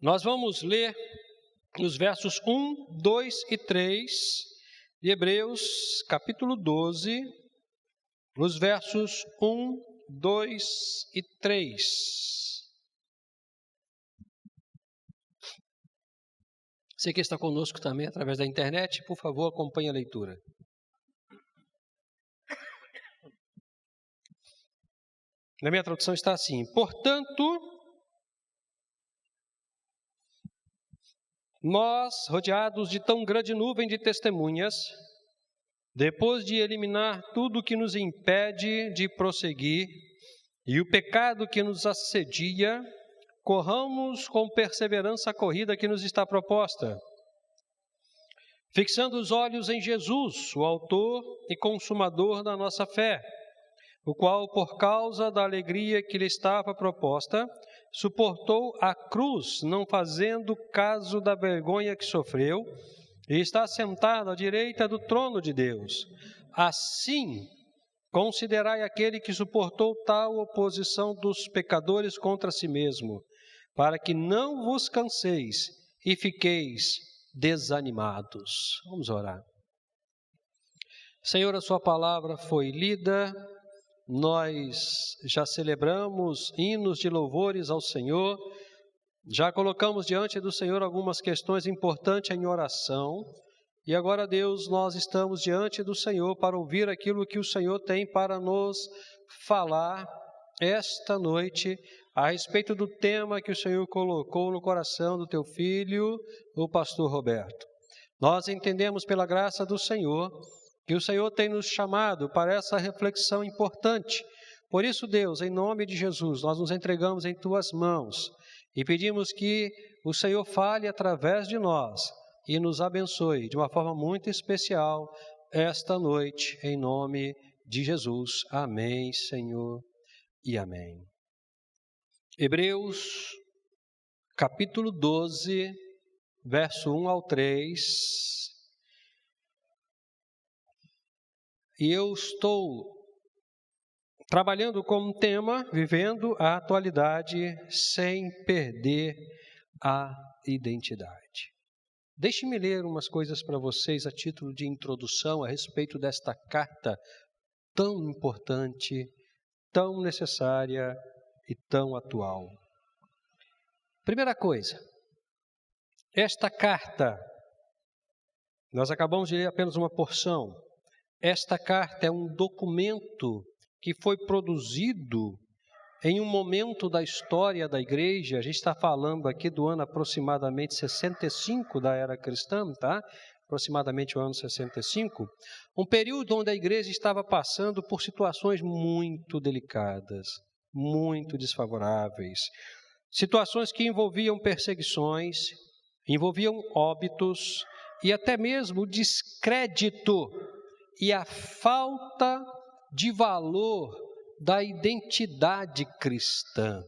Nós vamos ler os versos 1, 2 e 3 de Hebreus, capítulo 12, os versos 1, 2 e 3. Você que está conosco também através da internet, por favor, acompanhe a leitura. Na minha tradução está assim: portanto, nós, rodeados de tão grande nuvem de testemunhas, depois de eliminar tudo que nos impede de prosseguir e o pecado que nos assedia, corramos com perseverança a corrida que nos está proposta, fixando os olhos em Jesus, o autor e consumador da nossa fé, o qual, por causa da alegria que lhe estava proposta, suportou a cruz, não fazendo caso da vergonha que sofreu, e está sentado à direita do trono de Deus. Assim, considerai aquele que suportou tal oposição dos pecadores contra si mesmo, para que não vos canseis e fiqueis desanimados. Vamos orar. Senhor, a sua palavra foi lida. Nós já celebramos hinos de louvores ao Senhor, já colocamos diante do Senhor algumas questões importantes em oração, e agora, Deus, nós estamos diante do Senhor para ouvir aquilo que o Senhor tem para nos falar esta noite, a respeito do tema que o Senhor colocou no coração do teu filho, o pastor Roberto. Nós entendemos pela graça do Senhor que o Senhor tem nos chamado para essa reflexão importante. Por isso, Deus, em nome de Jesus, nós nos entregamos em tuas mãos e pedimos que o Senhor fale através de nós e nos abençoe de uma forma muito especial esta noite, em nome de Jesus. Amém, Senhor, e amém. Hebreus, capítulo 12, verso 1 ao 3. E eu estou trabalhando com um tema, vivendo a atualidade sem perder a identidade. Deixe-me ler umas coisas para vocês a título de introdução a respeito desta carta tão importante, tão necessária e tão atual. Primeira coisa, esta carta, nós acabamos de ler apenas uma porção. Esta carta é um documento que foi produzido em um momento da história da igreja. A gente está falando aqui do ano aproximadamente 65 da era cristã, tá? Aproximadamente o ano 65. Um período onde a igreja estava passando por situações muito delicadas, muito desfavoráveis. Situações que envolviam perseguições, envolviam óbitos e até mesmo descrédito e a falta de valor da identidade cristã.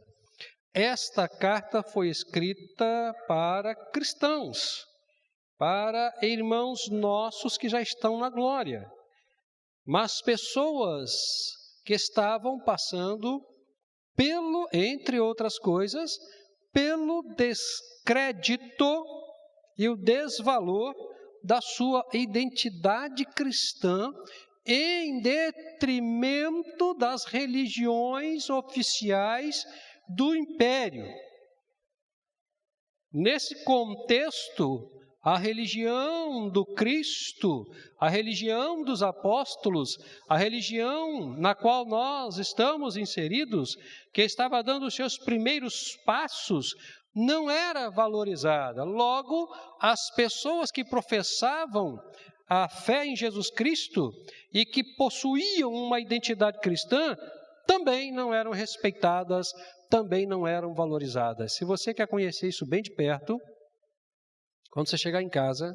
Esta carta foi escrita para cristãos, para irmãos nossos que já estão na glória, mas pessoas que estavam passando entre outras coisas, pelo descrédito e o desvalor da sua identidade cristã em detrimento das religiões oficiais do império. Nesse contexto, a religião do Cristo, a religião dos apóstolos, a religião na qual nós estamos inseridos, que estava dando os seus primeiros passos, não era valorizada. Logo, as pessoas que professavam a fé em Jesus Cristo e que possuíam uma identidade cristã, também não eram respeitadas, também não eram valorizadas. Se você quer conhecer isso bem de perto, quando você chegar em casa,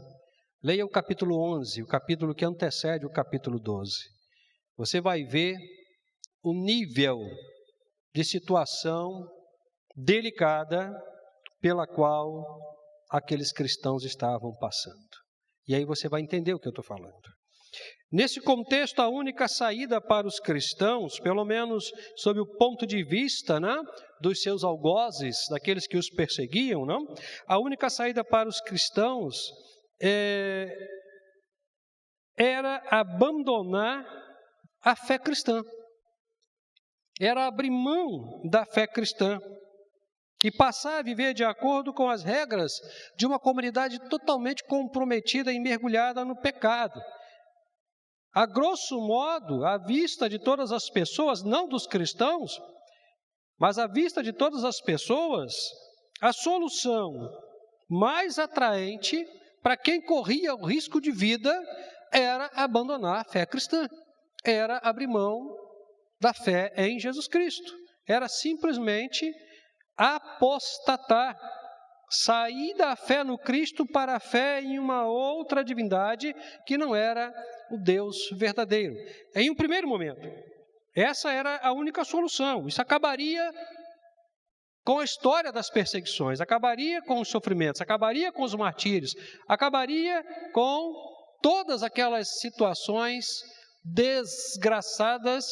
leia o capítulo 11, o capítulo que antecede o capítulo 12. Você vai ver o nível de situação delicada pela qual aqueles cristãos estavam passando. E aí você vai entender o que eu estou falando. Nesse contexto, a única saída para os cristãos, pelo menos sob o ponto de vista, né, dos seus algozes, daqueles que os perseguiam, não? A única saída para os cristãos era abandonar a fé cristã. Era abrir mão da fé cristã e passar a viver de acordo com as regras de uma comunidade totalmente comprometida e mergulhada no pecado. A grosso modo, à vista de todas as pessoas, não dos cristãos, mas à vista de todas as pessoas, a solução mais atraente para quem corria o risco de vida era abandonar a fé cristã, era abrir mão da fé em Jesus Cristo, era simplesmente apostatar, sair da fé no Cristo para a fé em uma outra divindade que não era o Deus verdadeiro. Em um primeiro momento, essa era a única solução. Isso acabaria com a história das perseguições, acabaria com os sofrimentos, acabaria com os martírios, acabaria com todas aquelas situações desgraçadas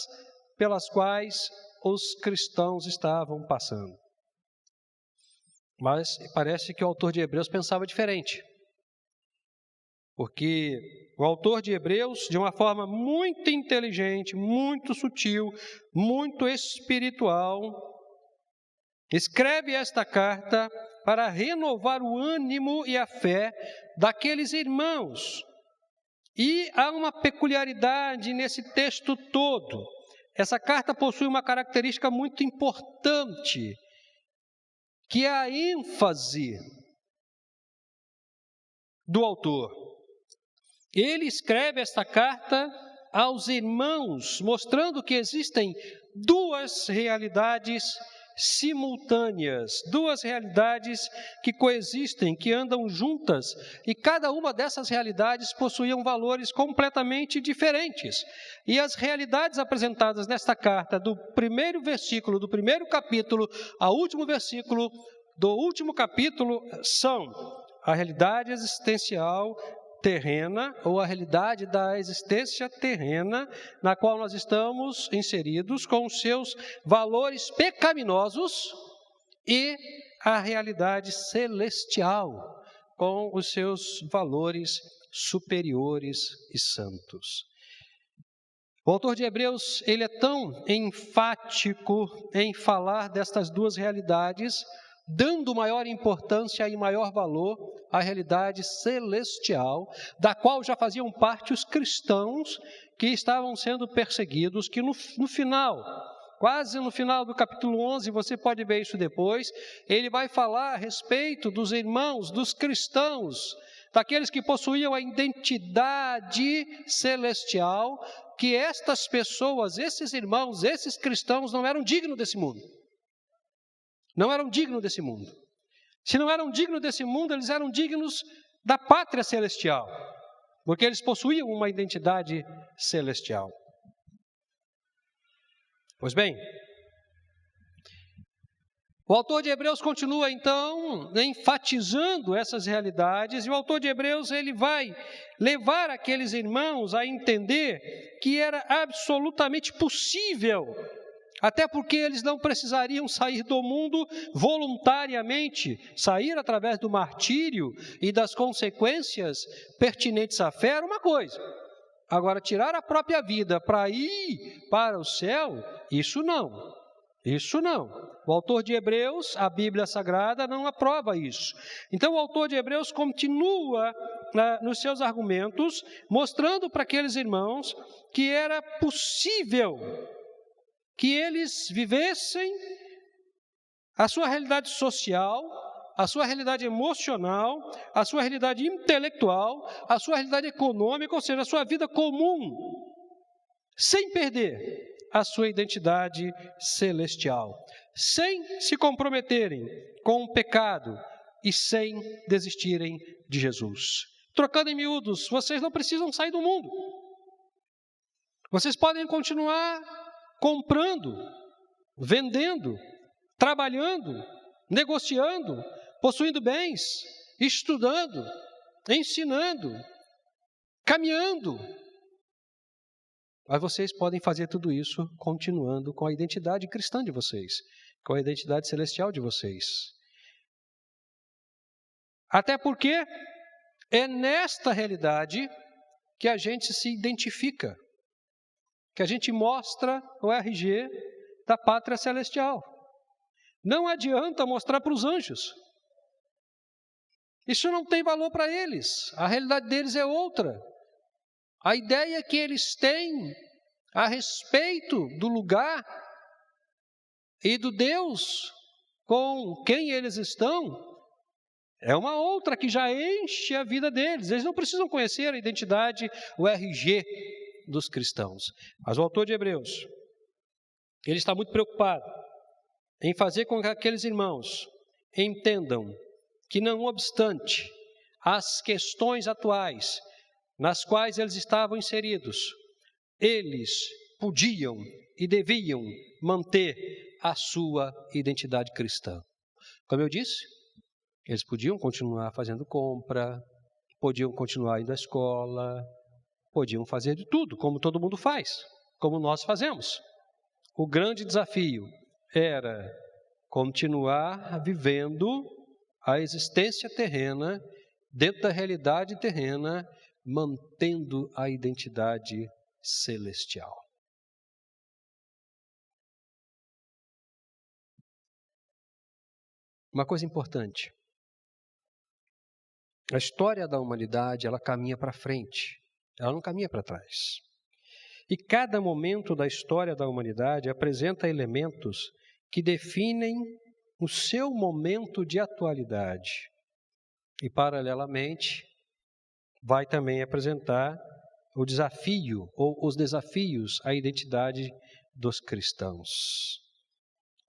pelas quais os cristãos estavam passando. Mas parece que o autor de Hebreus pensava diferente. Porque o autor de Hebreus, de uma forma muito inteligente, muito sutil, muito espiritual, escreve esta carta para renovar o ânimo e a fé daqueles irmãos. E há uma peculiaridade nesse texto todo. Essa carta possui uma característica muito importante, que é a ênfase do autor. Ele escreve esta carta aos irmãos, mostrando que existem duas realidades simultâneas, duas realidades que coexistem, que andam juntas, e cada uma dessas realidades possuíam valores completamente diferentes. E as realidades apresentadas nesta carta, do primeiro versículo, do primeiro capítulo, ao último versículo do último capítulo, são a realidade existencial terrena, ou a realidade da existência terrena, na qual nós estamos inseridos com os seus valores pecaminosos, e a realidade celestial, com os seus valores superiores e santos. O autor de Hebreus, ele é tão enfático em falar destas duas realidades, dando maior importância e maior valor à realidade celestial, da qual já faziam parte os cristãos que estavam sendo perseguidos, que no final, quase no final do capítulo 11, você pode ver isso depois, ele vai falar a respeito dos irmãos, dos cristãos, daqueles que possuíam a identidade celestial, que estas pessoas, esses irmãos, esses cristãos não eram dignos desse mundo. Não eram dignos desse mundo. Se não eram dignos desse mundo, eles eram dignos da pátria celestial, porque eles possuíam uma identidade celestial. Pois bem, o autor de Hebreus continua então enfatizando essas realidades, e o autor de Hebreus ele vai levar aqueles irmãos a entender que era absolutamente possível, até porque eles não precisariam sair do mundo voluntariamente, sair através do martírio e das consequências pertinentes à fé era uma coisa. Agora, tirar a própria vida para ir para o céu, isso não. Isso não. O autor de Hebreus, a Bíblia Sagrada, não aprova isso. Então, o autor de Hebreus continua nos seus argumentos, mostrando para aqueles irmãos que era possível que eles vivessem a sua realidade social, a sua realidade emocional, a sua realidade intelectual, a sua realidade econômica, ou seja, a sua vida comum, sem perder a sua identidade celestial, sem se comprometerem com o pecado e sem desistirem de Jesus. Trocando em miúdos, vocês não precisam sair do mundo. Vocês podem continuar comprando, vendendo, trabalhando, negociando, possuindo bens, estudando, ensinando, caminhando, Mas vocês podem fazer tudo isso continuando com a identidade cristã de vocês, com a identidade celestial de vocês. Até porque é nesta realidade que a gente se identifica, que a gente mostra o RG da pátria celestial. Não adianta mostrar para os anjos. Isso não tem valor para eles. A realidade deles é outra. A ideia que eles têm a respeito do lugar e do Deus com quem eles estão é uma outra que já enche a vida deles. Eles não precisam conhecer a identidade, o RG dos cristãos. Mas o autor de Hebreus, ele está muito preocupado em fazer com que aqueles irmãos entendam que, não obstante as questões atuais nas quais eles estavam inseridos, eles podiam e deviam manter a sua identidade cristã. Como eu disse, eles podiam continuar fazendo compra, podiam continuar indo à escola, podiam fazer de tudo, como todo mundo faz, como nós fazemos. O grande desafio era continuar vivendo a existência terrena, dentro da realidade terrena, mantendo a identidade celestial. Uma coisa importante, a história da humanidade, ela caminha para frente, ela não caminha para trás. E cada momento da história da humanidade apresenta elementos que definem o seu momento de atualidade. E, paralelamente, vai também apresentar o desafio ou os desafios à identidade dos cristãos.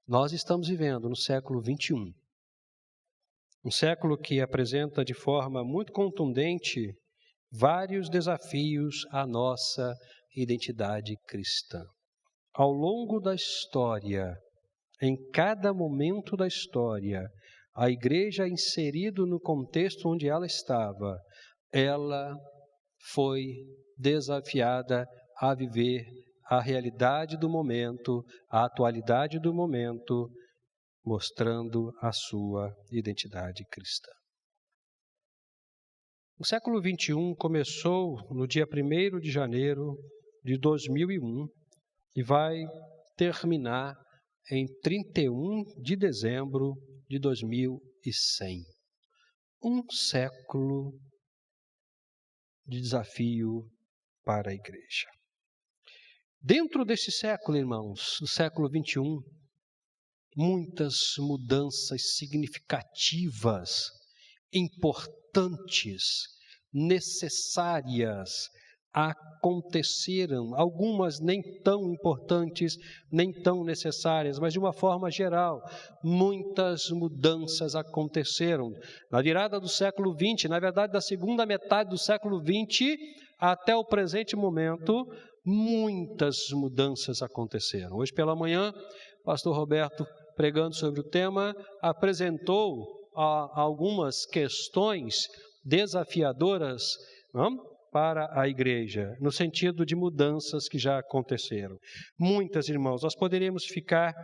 Nós estamos vivendo no século 21, um século que apresenta de forma muito contundente vários desafios à nossa identidade cristã. Ao longo da história, em cada momento da história, a igreja inserida no contexto onde ela estava, ela foi desafiada a viver a realidade do momento, a atualidade do momento, mostrando a sua identidade cristã. O século 21 começou no dia 1º de janeiro de 2001 e vai terminar em 31 de dezembro de 2100. Um século de desafio para a igreja. Dentro deste século, irmãos, do século 21, muitas mudanças significativas, importantes, necessárias aconteceram, algumas nem tão importantes, nem tão necessárias, mas de uma forma geral, muitas mudanças aconteceram. Na virada do século XX, na verdade da segunda metade do século XX até o presente momento, muitas mudanças aconteceram. Hoje pela manhã, o pastor Roberto, pregando sobre o tema, apresentou algumas questões desafiadoras, não? Para a igreja, no sentido de mudanças que já aconteceram. Muitas, irmãos, nós poderíamos ficar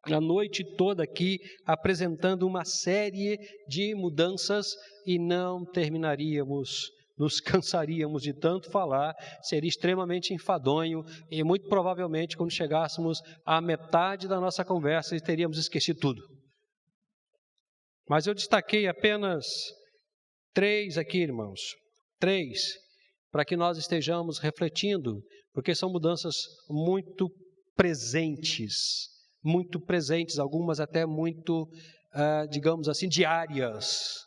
a noite toda aqui apresentando uma série de mudanças e não terminaríamos, nos cansaríamos de tanto falar, seria extremamente enfadonho e muito provavelmente quando chegássemos à metade da nossa conversa teríamos esquecido tudo. Mas eu destaquei apenas 3 aqui, irmãos, 3, para que nós estejamos refletindo, porque são mudanças muito presentes, algumas até muito, digamos assim, diárias,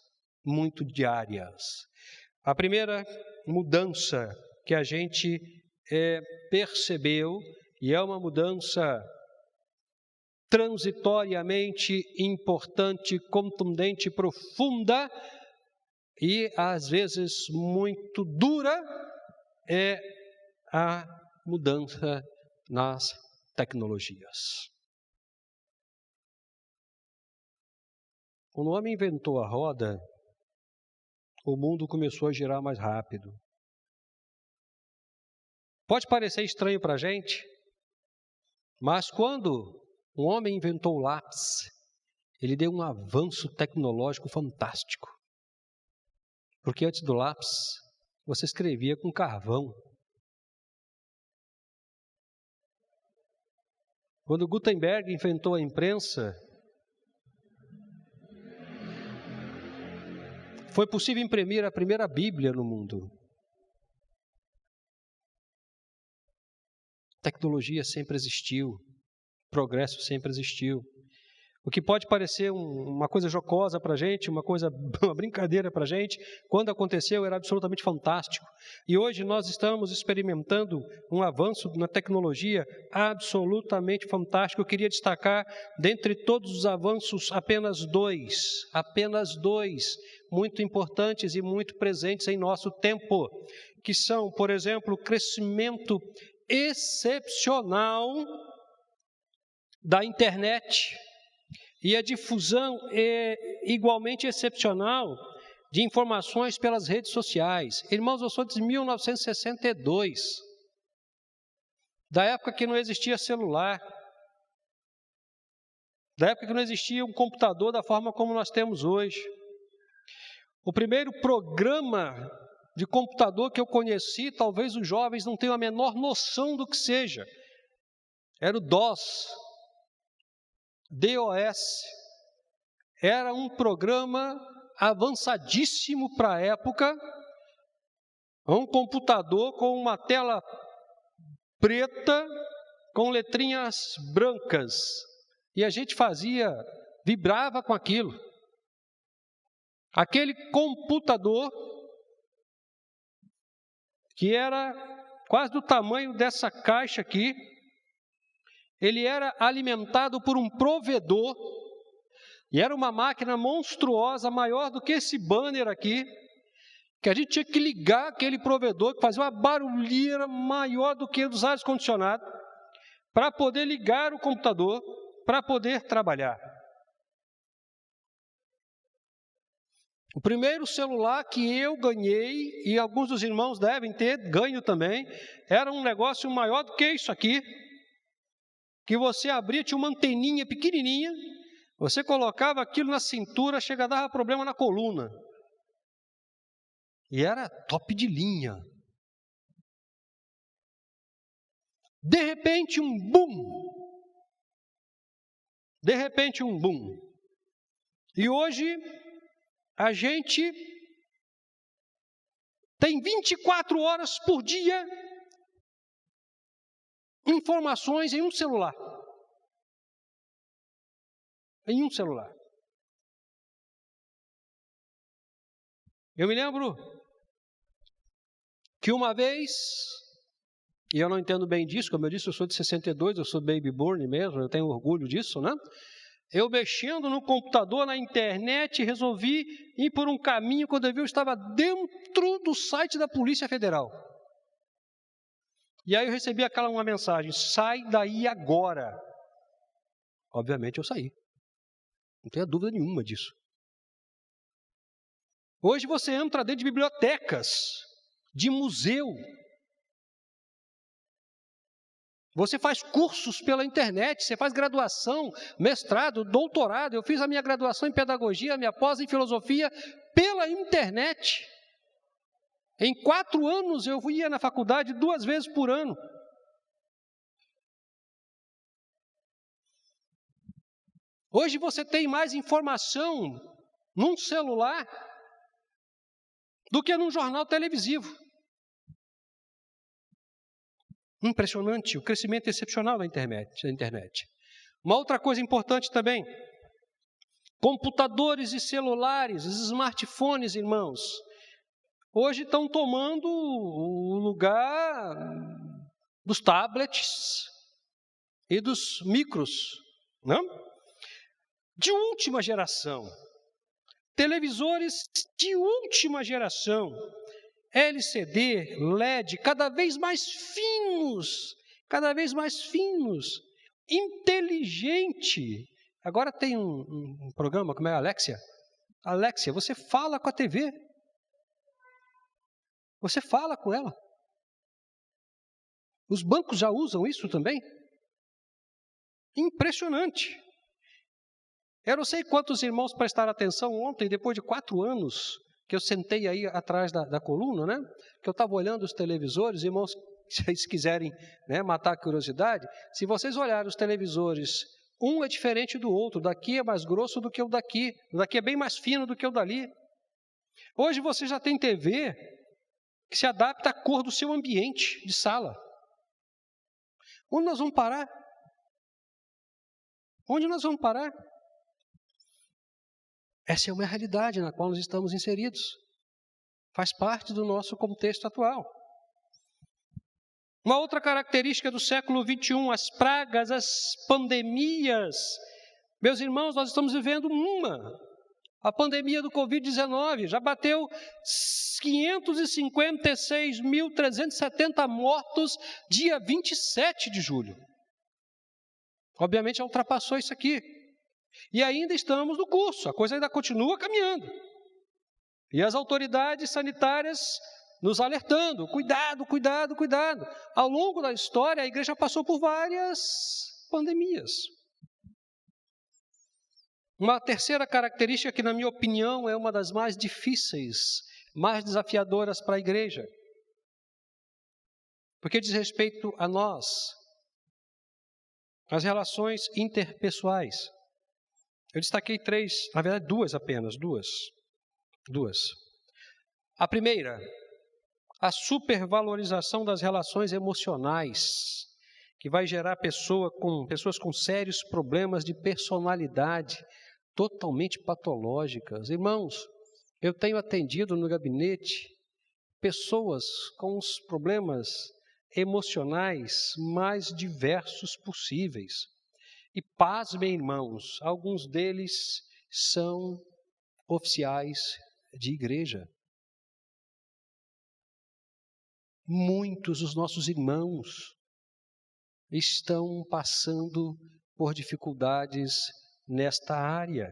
muito diárias. A primeira mudança que a gente percebeu, e é uma mudança transitoriamente importante, contundente, profunda, e às vezes muito dura, é a mudança nas tecnologias. Quando o homem inventou a roda, o mundo começou a girar mais rápido. Pode parecer estranho para a gente, mas quando um homem inventou o lápis, ele deu um avanço tecnológico fantástico. Porque antes do lápis, você escrevia com carvão. Quando Gutenberg inventou a imprensa, foi possível imprimir a primeira Bíblia no mundo. Tecnologia sempre existiu, progresso sempre existiu. O que pode parecer uma coisa jocosa para a gente, uma brincadeira para a gente, quando aconteceu era absolutamente fantástico. E hoje nós estamos experimentando um avanço na tecnologia absolutamente fantástico. Eu queria destacar, dentre todos os avanços, apenas dois, muito importantes e muito presentes em nosso tempo, que são, por exemplo, o crescimento excepcional da internet, e a difusão igualmente excepcional de informações pelas redes sociais. Irmãos, eu sou de 1962, da época que não existia celular, da época que não existia um computador da forma como nós temos hoje. O primeiro programa de computador que eu conheci, talvez os jovens não tenham a menor noção do que seja, era o DOS. DOS, era um programa avançadíssimo para a época, um computador com uma tela preta, com letrinhas brancas, e a gente vibrava com aquilo. Aquele computador, que era quase do tamanho dessa caixa aqui, ele era alimentado por um provedor, e era uma máquina monstruosa, maior do que esse banner aqui, que a gente tinha que ligar aquele provedor, que fazia uma barulheira maior do que dos ares condicionados, para poder ligar o computador, para poder trabalhar. O primeiro celular que eu ganhei, e alguns dos irmãos devem ter ganho também, era um negócio maior do que isso aqui, que você abria, tinha uma anteninha pequenininha, você colocava aquilo na cintura, chega a dar problema na coluna. E era top de linha. De repente um boom. E hoje a gente tem 24 horas por dia informações em um celular. Eu me lembro que uma vez, e eu não entendo bem disso, como eu disse, eu sou de 62, eu sou baby born mesmo, eu tenho orgulho disso, né? Eu mexendo no computador, na internet, resolvi ir por um caminho, quando eu vi, eu estava dentro do site da Polícia Federal. E aí eu recebi uma mensagem: sai daí agora. Obviamente eu saí. Não tenho dúvida nenhuma disso. Hoje você entra dentro de bibliotecas, de museu. Você faz cursos pela internet, você faz graduação, mestrado, doutorado. Eu fiz a minha graduação em pedagogia, a minha pós em filosofia pela internet. Em 4 anos eu ia na faculdade 2 vezes por ano. Hoje você tem mais informação num celular do que num jornal televisivo. Impressionante, o crescimento excepcional da internet. Uma outra coisa importante também, computadores e celulares, os smartphones, irmãos, hoje estão tomando o lugar dos tablets e dos micros, não? De última geração, televisores de última geração, LCD, LED, cada vez mais finos, inteligente. Agora tem um programa, como é Alexia? Alexia, você fala com a TV. Você fala com ela. Os bancos já usam isso também? Impressionante. Eu não sei quantos irmãos prestaram atenção ontem, depois de 4 anos, que eu sentei aí atrás da coluna, né? Que eu estava olhando os televisores. Irmãos, se vocês quiserem, né, matar a curiosidade, se vocês olharem os televisores, um é diferente do outro, daqui é mais grosso do que o daqui é bem mais fino do que o dali. Hoje você já tem TV que se adapta à cor do seu ambiente de sala. Onde nós vamos parar? Onde nós vamos parar? Essa é uma realidade na qual nós estamos inseridos. Faz parte do nosso contexto atual. Uma outra característica do século XXI, as pragas, as pandemias. Meus irmãos, nós estamos vivendo a pandemia do Covid-19. Já bateu 556.370 mortos dia 27 de julho. Obviamente já ultrapassou isso aqui. E ainda estamos no curso, a coisa ainda continua caminhando. E as autoridades sanitárias nos alertando, cuidado, cuidado, cuidado. Ao longo da história, a igreja passou por várias pandemias. Uma terceira característica que, na minha opinião, é uma das mais difíceis, mais desafiadoras para a igreja, porque diz respeito a nós, as relações interpessoais. Eu destaquei 3, na verdade 2 apenas, duas. A primeira, a supervalorização das relações emocionais, que vai gerar pessoas com sérios problemas de personalidade, totalmente patológicas. Irmãos, eu tenho atendido no gabinete pessoas com os problemas emocionais mais diversos possíveis. E pasmem, irmãos, alguns deles são oficiais de igreja. Muitos dos nossos irmãos estão passando por dificuldades nesta área.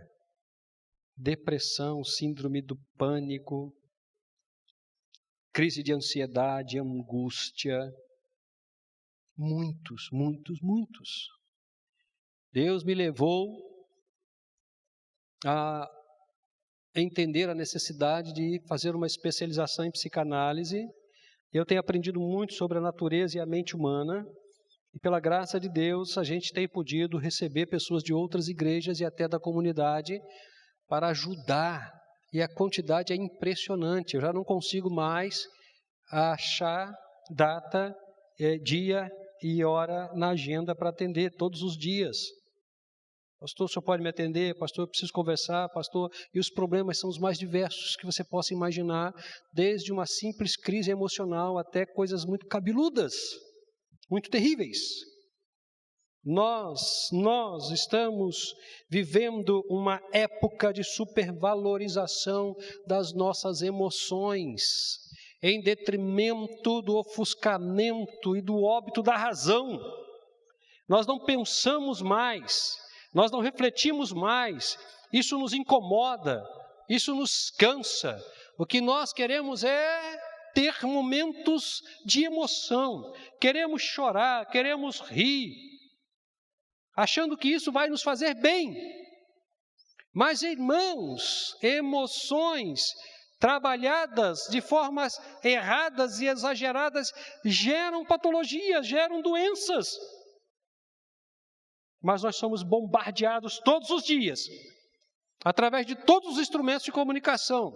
Depressão, síndrome do pânico, crise de ansiedade, angústia. Muitos. Deus me levou a entender a necessidade de fazer uma especialização em psicanálise. Eu tenho aprendido muito sobre a natureza e a mente humana, e pela graça de Deus, a gente tem podido receber pessoas de outras igrejas e até da comunidade para ajudar, e a quantidade é impressionante. Eu já não consigo mais achar data, dia e hora na agenda para atender todos os dias. Pastor, o senhor pode me atender? Pastor, eu preciso conversar, pastor. E os problemas são os mais diversos que você possa imaginar, desde uma simples crise emocional até coisas muito cabeludas, muito terríveis. Nós estamos vivendo uma época de supervalorização das nossas emoções, em detrimento do ofuscamento e do óbito da razão. Nós não pensamos mais, nós não refletimos mais, isso nos incomoda, isso nos cansa. O que nós queremos é ter momentos de emoção, queremos chorar, queremos rir, achando que isso vai nos fazer bem. Mas, irmãos, emoções trabalhadas de formas erradas e exageradas geram patologias, geram doenças. Mas nós somos bombardeados todos os dias, através de todos os instrumentos de comunicação,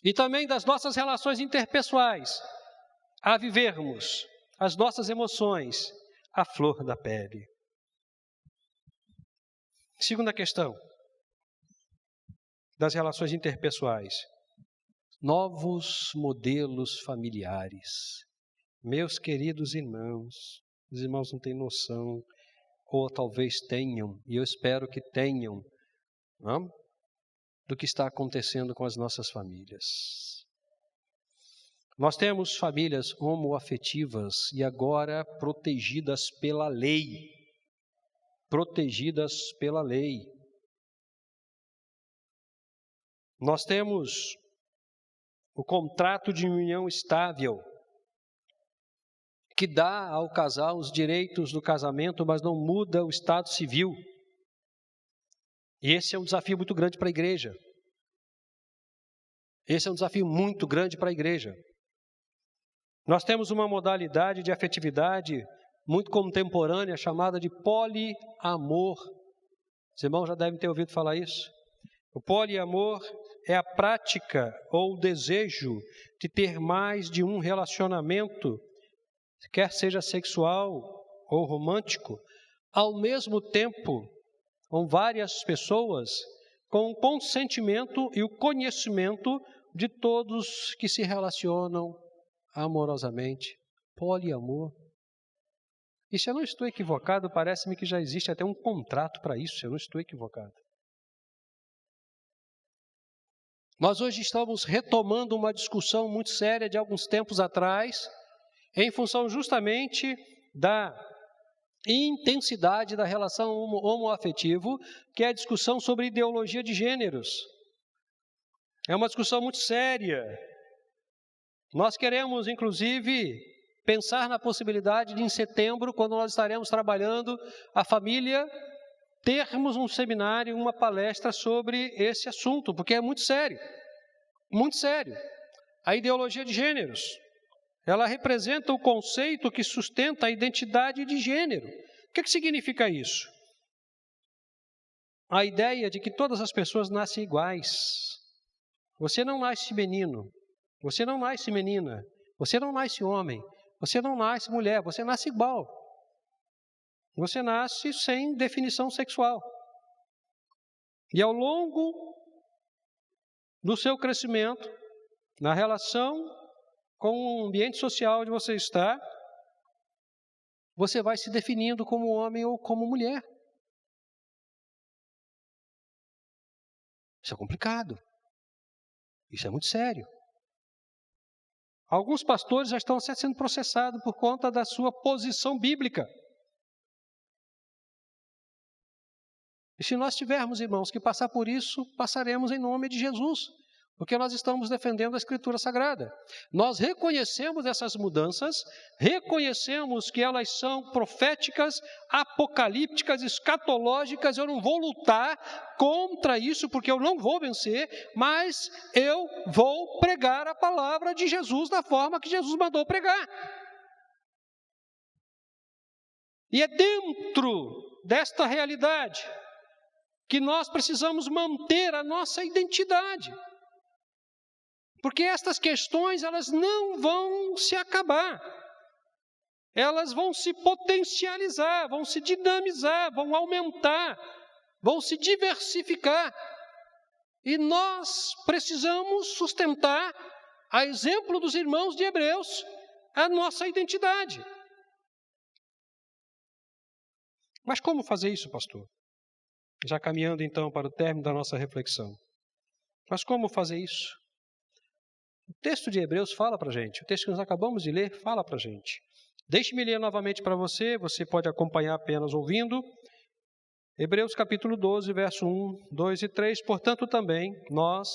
e também das nossas relações interpessoais, a vivermos as nossas emoções à flor da pele. Segunda questão das relações interpessoais: novos modelos familiares. Meus queridos irmãos, os irmãos não têm noção, ou talvez tenham, e eu espero que tenham, não? Do que está acontecendo com as nossas famílias. Nós temos famílias homoafetivas e agora protegidas pela lei. Protegidas pela lei. Nós temos o contrato de união estável, que dá ao casal os direitos do casamento, mas não muda o estado civil. E esse é um desafio muito grande para a igreja. Esse é um desafio muito grande para a igreja. Nós temos uma modalidade de afetividade muito contemporânea chamada de poliamor. Os irmãos já devem ter ouvido falar isso. O poliamor é a prática ou o desejo de ter mais de um relacionamento, quer seja sexual ou romântico, ao mesmo tempo, com várias pessoas, com o consentimento e o conhecimento de todos que se relacionam amorosamente. Poliamor. E se eu não estou equivocado, parece-me que já existe até um contrato para isso, se eu não estou equivocado. Nós hoje estamos retomando uma discussão muito séria de alguns tempos atrás, em função justamente da intensidade da relação homoafetivo, que é a discussão sobre ideologia de gêneros. É uma discussão muito séria. Nós queremos, inclusive, pensar na possibilidade de, em setembro, quando nós estaremos trabalhando a família, termos um seminário, uma palestra sobre esse assunto, porque é muito sério. Muito sério. A ideologia de gêneros, ela representa o conceito que sustenta a identidade de gênero. O que significa isso? A ideia de que todas as pessoas nascem iguais. Você não nasce menino, você não nasce menina, você não nasce homem, você não nasce mulher, você nasce igual. Você nasce sem definição sexual. E ao longo do seu crescimento, na relação com o ambiente social onde você está, você vai se definindo como homem ou como mulher. Isso é complicado. Isso é muito sério. Alguns pastores já estão sendo processados por conta da sua posição bíblica. E se nós tivermos, irmãos, que passar por isso, passaremos em nome de Jesus, porque nós estamos defendendo a Escritura Sagrada. Nós reconhecemos essas mudanças, reconhecemos que elas são proféticas, apocalípticas, escatológicas. Eu não vou lutar contra isso, porque eu não vou vencer, mas eu vou pregar a palavra de Jesus da forma que Jesus mandou pregar. E é dentro desta realidade que nós precisamos manter a nossa identidade. Porque estas questões, elas não vão se acabar. Elas vão se potencializar, vão se dinamizar, vão aumentar, vão se diversificar. E nós precisamos sustentar, a exemplo dos irmãos de Hebreus, a nossa identidade. Mas como fazer isso, pastor? Já caminhando então para o término da nossa reflexão. Mas como fazer isso? O texto de Hebreus fala para a gente, o texto que nós acabamos de ler fala para a gente. Deixe-me ler novamente para você, você pode acompanhar apenas ouvindo. Hebreus capítulo 12, verso 1, 2 e 3. Portanto também, nós,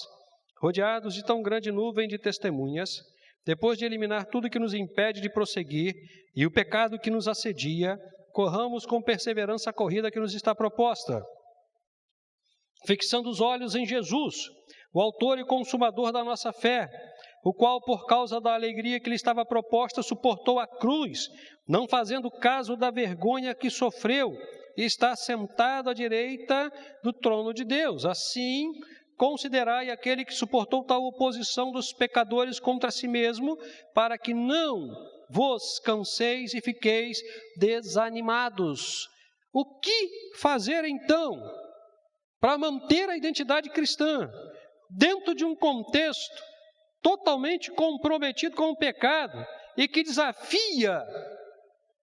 rodeados de tão grande nuvem de testemunhas, depois de eliminar tudo que nos impede de prosseguir e o pecado que nos assedia, corramos com perseverança a corrida que nos está proposta, fixando os olhos em Jesus, o autor e consumador da nossa fé, o qual, por causa da alegria que lhe estava proposta, suportou a cruz, não fazendo caso da vergonha que sofreu, e está sentado à direita do trono de Deus. Assim, considerai aquele que suportou tal oposição dos pecadores contra si mesmo, para que não vos canseis e fiqueis desanimados. O que fazer então para manter a identidade cristã dentro de um contexto totalmente comprometido com o pecado e que desafia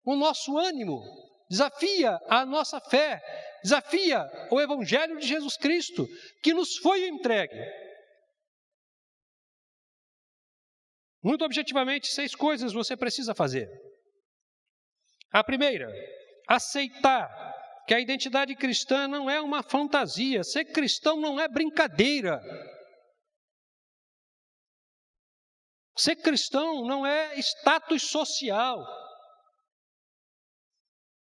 o nosso ânimo, desafia a nossa fé, desafia o Evangelho de Jesus Cristo que nos foi entregue? Muito objetivamente, 6 coisas você precisa fazer. A primeira, aceitar que a identidade cristã não é uma fantasia. Ser cristão não é brincadeira. Ser cristão não é status social.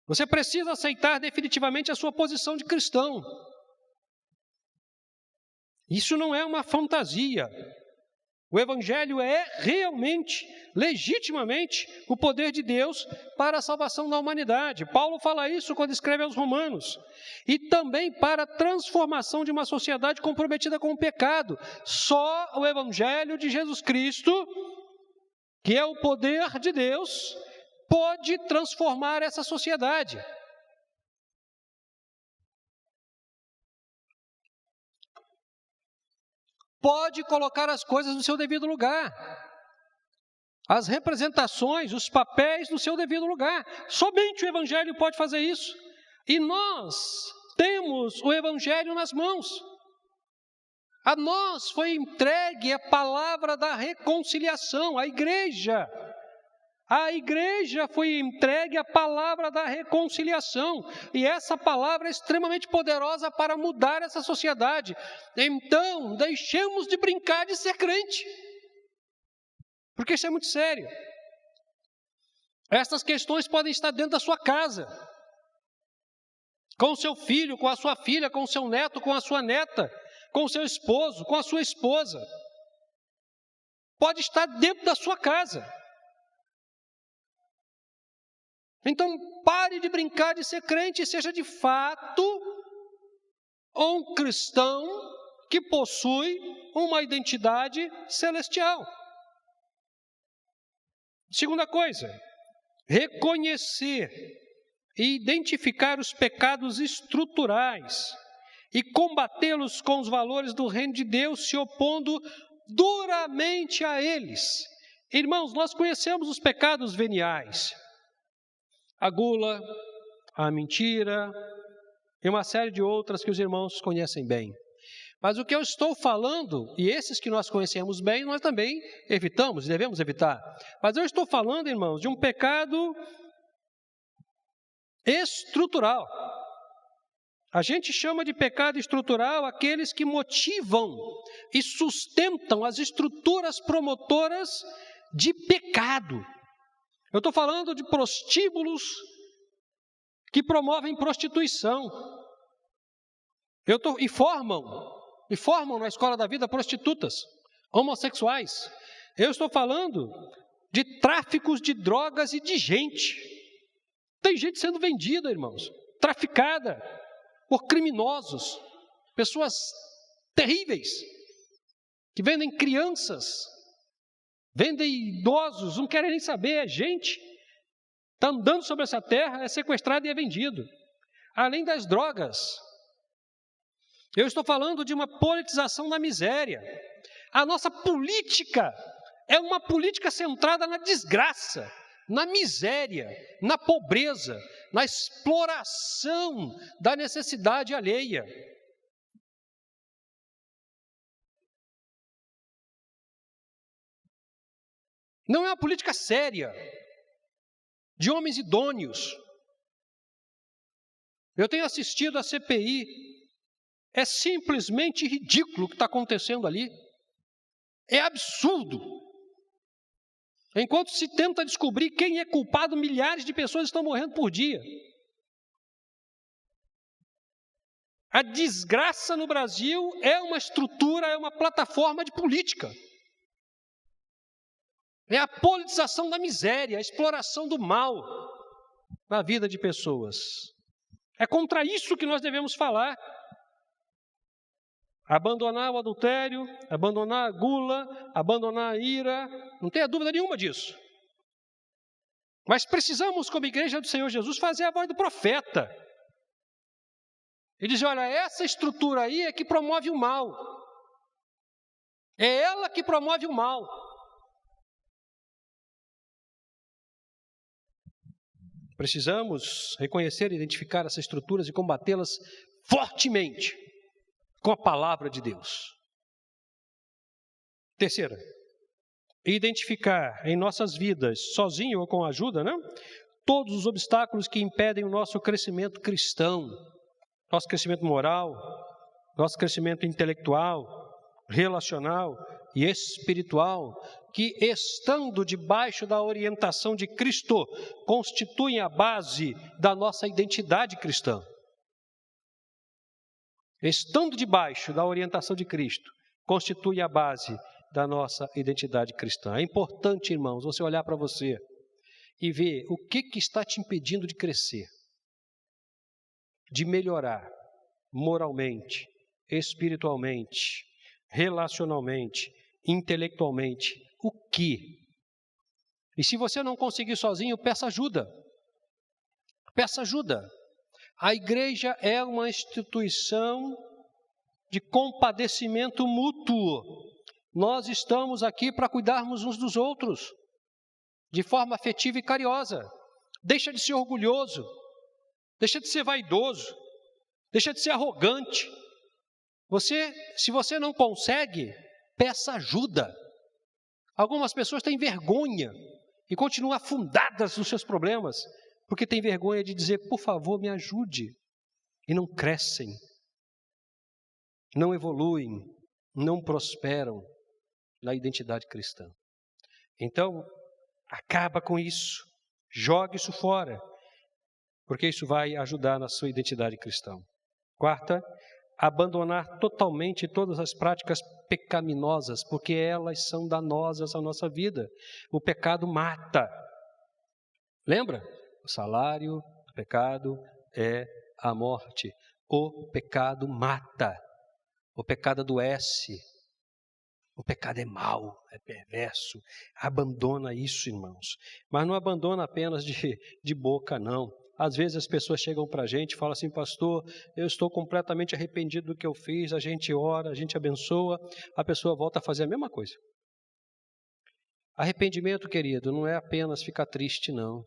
Você precisa aceitar definitivamente a sua posição de cristão. Isso não é uma fantasia. O Evangelho é realmente, legitimamente, o poder de Deus para a salvação da humanidade. Paulo fala isso quando escreve aos Romanos. E também para a transformação de uma sociedade comprometida com o pecado. Só o Evangelho de Jesus Cristo, que é o poder de Deus, pode transformar essa sociedade. Pode colocar as coisas no seu devido lugar. As representações, os papéis no seu devido lugar. Somente o Evangelho pode fazer isso. E nós temos o Evangelho nas mãos. A nós foi entregue a palavra da reconciliação, a igreja. A igreja foi entregue a palavra da reconciliação, e essa palavra é extremamente poderosa para mudar essa sociedade. Então, deixemos de brincar de ser crente, porque isso é muito sério. Essas questões podem estar dentro da sua casa, com o seu filho, com a sua filha, com o seu neto, com a sua neta, com o seu esposo, com a sua esposa. Pode estar dentro da sua casa. Então, pare de brincar de ser crente e seja de fato um cristão que possui uma identidade celestial. Segunda coisa, reconhecer e identificar os pecados estruturais e combatê-los com os valores do reino de Deus, se opondo duramente a eles. Irmãos, nós conhecemos os pecados veniais. A gula, a mentira e uma série de outras que os irmãos conhecem bem. Mas o que eu estou falando, e esses que nós conhecemos bem, nós também evitamos, devemos evitar. Mas eu estou falando, irmãos, de um pecado estrutural. A gente chama de pecado estrutural aqueles que motivam e sustentam as estruturas promotoras de pecado. Eu estou falando de prostíbulos que promovem prostituição. E formam na escola da vida prostitutas, homossexuais. Eu estou falando de tráficos de drogas e de gente. Tem gente sendo vendida, irmãos, traficada por criminosos, pessoas terríveis, que vendem crianças, vendem idosos, não querem nem saber, é gente. Está andando sobre essa terra, é sequestrado e é vendido. Além das drogas. Eu estou falando de uma politização da miséria. A nossa política é uma política centrada na desgraça, na miséria, na pobreza, na exploração da necessidade alheia. Não é uma política séria, de homens idôneos. Eu tenho assistido a CPI, é simplesmente ridículo o que está acontecendo ali. É absurdo. Enquanto se tenta descobrir quem é culpado, milhares de pessoas estão morrendo por dia. A desgraça no Brasil é uma estrutura, é uma plataforma de política. É a politização da miséria, a exploração do mal na vida de pessoas. É contra isso que nós devemos falar. Abandonar o adultério, abandonar a gula, abandonar a ira, não tenha dúvida nenhuma disso. Mas precisamos, como igreja do Senhor Jesus, fazer a voz do profeta. E dizer, olha, essa estrutura aí é que promove o mal. É ela que promove o mal. Precisamos reconhecer e identificar essas estruturas e combatê-las fortemente com a palavra de Deus. Terceira, identificar em nossas vidas, sozinho ou com ajuda, todos os obstáculos que impedem o nosso crescimento cristão, nosso crescimento moral, nosso crescimento intelectual, relacional e espiritual, que, estando debaixo da orientação de Cristo, constituem a base da nossa identidade cristã. Estando debaixo da orientação de Cristo, constitui a base da nossa identidade cristã. É importante, irmãos, você olhar para você e ver o que está te impedindo de crescer, de melhorar moralmente, espiritualmente, relacionalmente, intelectualmente. O que? E se você não conseguir sozinho, peça ajuda. Peça ajuda. A igreja é uma instituição de compadecimento mútuo. Nós estamos aqui para cuidarmos uns dos outros, de forma afetiva e carinhosa. Deixa de ser orgulhoso, deixa de ser vaidoso, deixa de ser arrogante. Se você não consegue, peça ajuda. Algumas pessoas têm vergonha e continuam afundadas nos seus problemas, porque têm vergonha de dizer, por favor, me ajude. E não crescem, não evoluem, não prosperam na identidade cristã. Então, acaba com isso, jogue isso fora, porque isso vai ajudar na sua identidade cristã. Quarta, abandonar totalmente todas as práticas pecaminosas, porque elas são danosas à nossa vida. O pecado mata. Lembra? O salário do pecado é a morte. O pecado mata. O pecado adoece. O pecado é mau, é perverso. Abandona isso, irmãos. Mas não abandona apenas de boca, não. Às vezes as pessoas chegam para a gente e falam assim, pastor, eu estou completamente arrependido do que eu fiz, a gente ora, a gente abençoa, a pessoa volta a fazer a mesma coisa. Arrependimento, querido, não é apenas ficar triste, não.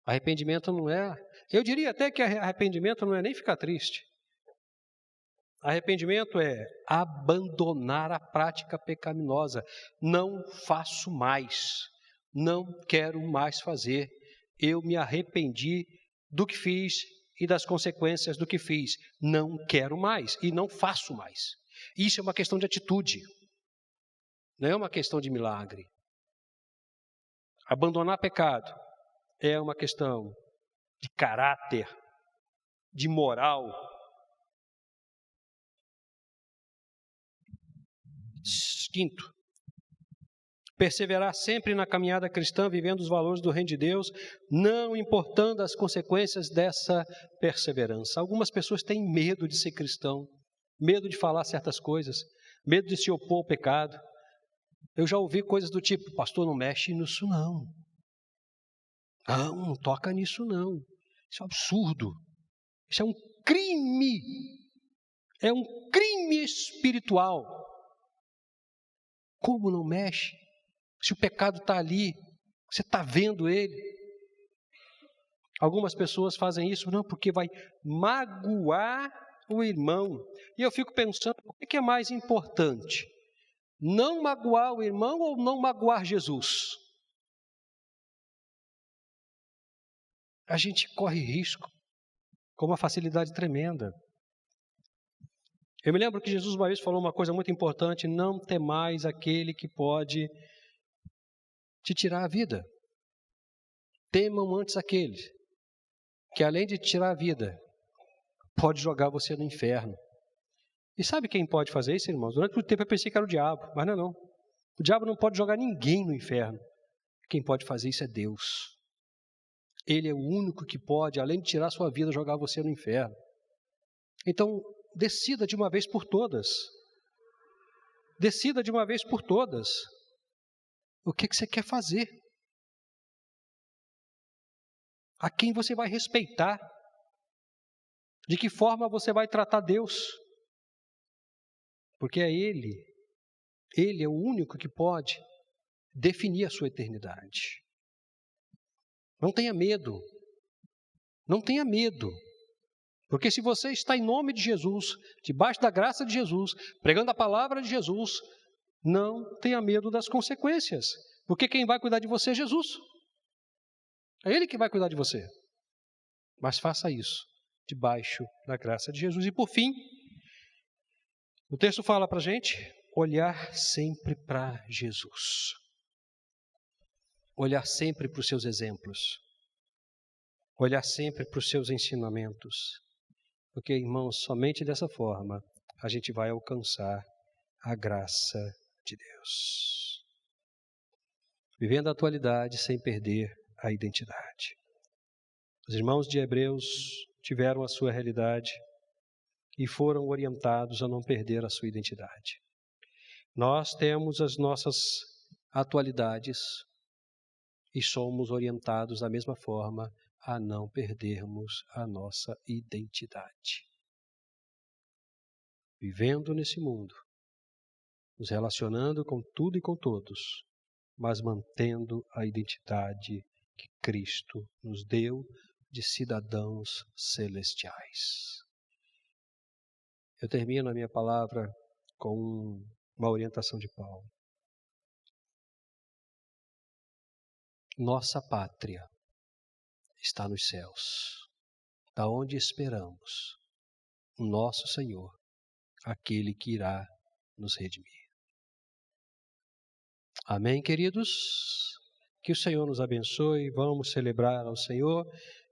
Arrependimento não é... Eu diria até que arrependimento não é nem ficar triste. Arrependimento é abandonar a prática pecaminosa. Não faço mais, não quero mais fazer. Eu me arrependi do que fiz e das consequências do que fiz. Não quero mais e não faço mais. Isso é uma questão de atitude, não é uma questão de milagre. Abandonar pecado é uma questão de caráter, de moral. Quinto, perseverar sempre na caminhada cristã, vivendo os valores do reino de Deus, não importando as consequências dessa perseverança. Algumas pessoas têm medo de ser cristão, medo de falar certas coisas, medo de se opor ao pecado. Eu já ouvi coisas do tipo, pastor, não mexe nisso não. Não toca nisso não. Isso é um absurdo. Isso é um crime. É um crime espiritual. Como não mexe? Se o pecado está ali, você está vendo ele. Algumas pessoas fazem isso, não, porque vai magoar o irmão. E eu fico pensando, o que é mais importante? Não magoar o irmão ou não magoar Jesus? A gente corre risco com uma facilidade tremenda. Eu me lembro que Jesus uma vez falou uma coisa muito importante, não temais aquele que pode te tirar a vida. Temam antes aquele que, além de tirar a vida, pode jogar você no inferno. E sabe quem pode fazer isso, irmãos? Durante muito tempo eu pensei que era o diabo, mas não é não. O diabo não pode jogar ninguém no inferno. Quem pode fazer isso é Deus. Ele é o único que pode, além de tirar a sua vida, jogar você no inferno. Então, decida de uma vez por todas. Decida de uma vez por todas. O que você quer fazer? A quem você vai respeitar? De que forma você vai tratar Deus? Porque é Ele é o único que pode definir a sua eternidade. Não tenha medo. Não tenha medo. Porque se você está em nome de Jesus, debaixo da graça de Jesus, pregando a palavra de Jesus, não tenha medo das consequências. Porque quem vai cuidar de você é Jesus. É Ele que vai cuidar de você. Mas faça isso debaixo da graça de Jesus. E por fim, o texto fala para a gente olhar sempre para Jesus. Olhar sempre para os seus exemplos. Olhar sempre para os seus ensinamentos. Porque, irmãos, somente dessa forma a gente vai alcançar a graça de Deus. Vivendo a atualidade sem perder a identidade. Os irmãos de Hebreus tiveram a sua realidade e foram orientados a não perder a sua identidade. Nós temos as nossas atualidades e somos orientados da mesma forma a não perdermos a nossa identidade. Vivendo nesse mundo, nos relacionando com tudo e com todos, mas mantendo a identidade que Cristo nos deu de cidadãos celestiais. Eu termino a minha palavra com uma orientação de Paulo. Nossa pátria está nos céus, da onde esperamos o nosso Senhor, aquele que irá nos redimir. Amém, queridos? Que o Senhor nos abençoe. Vamos celebrar ao Senhor.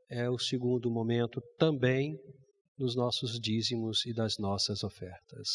É o segundo momento também dos nossos dízimos e das nossas ofertas.